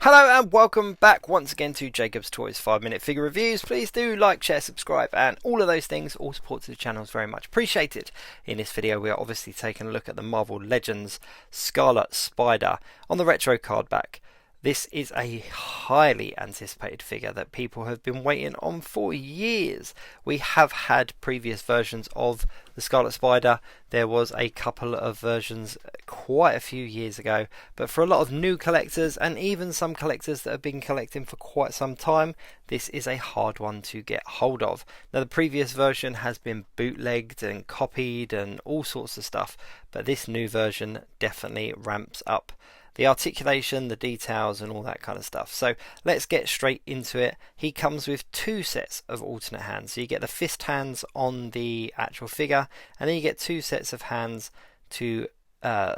Hello and welcome back once again to Jacob's Toys 5-minute figure reviews. Please do like, share, subscribe and all of those things. All support to the channel is very much appreciated. In this video we are obviously taking a look at the Marvel Legends Scarlet Spider on the retro card back. This is a highly anticipated figure that people have been waiting on for years. We have had previous versions of the Scarlet Spider. There was a couple of versions quite a few years ago, but for a lot of new collectors and even some collectors that have been collecting for quite some time, this is a hard one to get hold of. Now the previous version has been bootlegged and copied and all sorts of stuff, but this new version definitely ramps up the articulation, the details and all that kind of stuff. So let's get straight into it. He comes with two sets of alternate hands. So you get the fist hands on the actual figure, and then you get two sets of hands to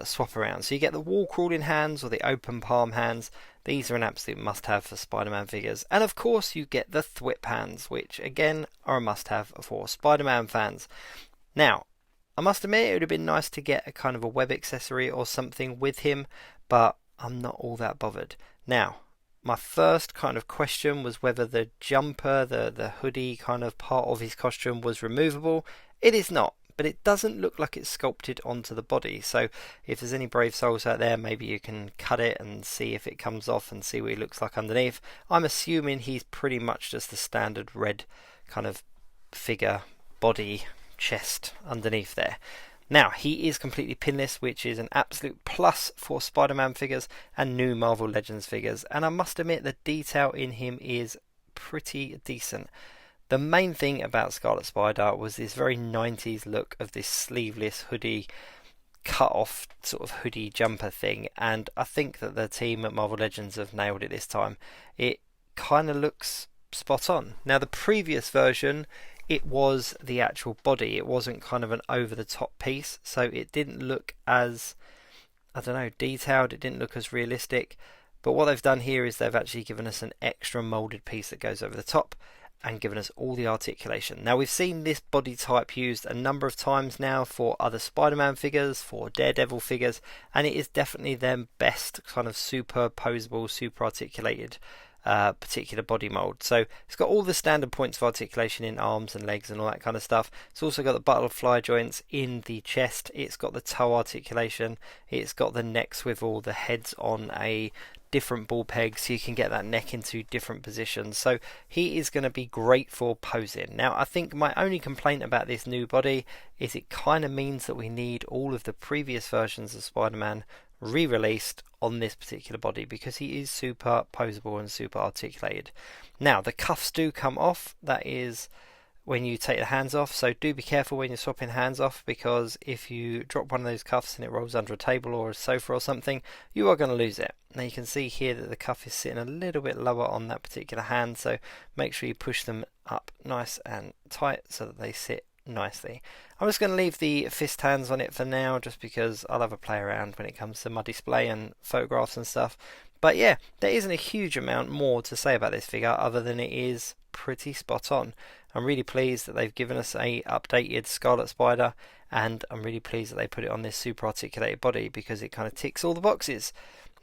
swap around. So you get the wall crawling hands or the open palm hands. These are an absolute must-have for Spider-Man figures. And of course you get the thwip hands, which again are a must-have for Spider-Man fans. Now, I must admit it would have been nice to get a kind of a web accessory or something with him, but I'm not all that bothered. Now, my first kind of question was whether the jumper, the hoodie kind of part of his costume was removable. It is not, but it doesn't look like it's sculpted onto the body. So if there's any brave souls out there, maybe you can cut it and see if it comes off and see what he looks like underneath. I'm assuming he's pretty much just the standard red kind of figure, body, chest underneath there. Now, he is completely pinless, which is an absolute plus for Spider-Man figures and new Marvel Legends figures, and I must admit the detail in him is pretty decent. The main thing about Scarlet Spider was this very 90s look of this sleeveless hoodie, cut off sort of hoodie jumper thing, and I think that the team at Marvel Legends have nailed it this time. It kind of looks spot on. Now, the previous version, it was the actual body. It wasn't kind of an over-the-top piece, so it didn't look as, I don't know, detailed. It didn't look as realistic. But what they've done here is they've actually given us an extra molded piece that goes over the top and given us all the articulation. Now, we've seen this body type used a number of times now for other Spider-Man figures, for Daredevil figures, and it is definitely their best kind of super posable, super articulated particular body mold. So it's got all the standard points of articulation in arms and legs and all that kind of stuff. It's also got the butterfly joints in the chest. It's got the toe articulation. It's got the neck swivel. The head's on a different ball peg, so you can get that neck into different positions. So he is going to be great for posing. Now, I think my only complaint about this new body is it kind of means that we need all of the previous versions of Spider-Man re-released on this particular body, because he is super posable and super articulated. Now, the cuffs do come off. That is when you take the hands off, so do be careful when you're swapping hands off, because if you drop one of those cuffs and it rolls under a table or a sofa or something, you are going to lose it. Now you can see here that the cuff is sitting a little bit lower on that particular hand, so make sure you push them up nice and tight so that they sit nicely. I'm just going to leave the fist hands on it for now, just because I'll have a play around when it comes to my display and photographs and stuff. But yeah, there isn't a huge amount more to say about this figure other than it is pretty spot on. I'm really pleased that they've given us a updated Scarlet Spider, and I'm really pleased that they put it on this super articulated body, because it kind of ticks all the boxes.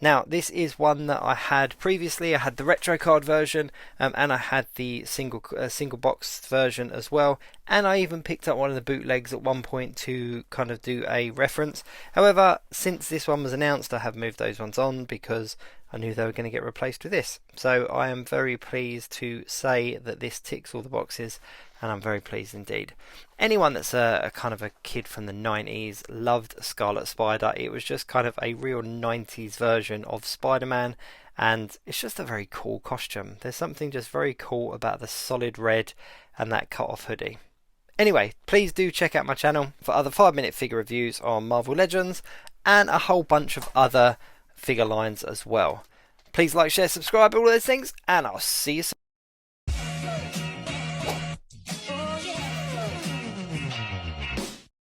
Now, this is one that I had previously. I had the retro card version, and I had the single box version as well, and I even picked up one of the bootlegs at one point to kind of do a reference. However, since this one was announced, I have moved those ones on because I knew they were going to get replaced with this. So I am very pleased to say that this ticks all the boxes, and I'm very pleased indeed. Anyone that's a kind of a kid from the 90s loved Scarlet Spider. It was just kind of a real 90s version of Spider-Man, and it's just a very cool costume. There's something just very cool about the solid red and that cut-off hoodie. Anyway, please do check out my channel for other 5-minute figure reviews on Marvel Legends and a whole bunch of other figure lines as well. Please like, share, subscribe, all those things, and I'll see you soon.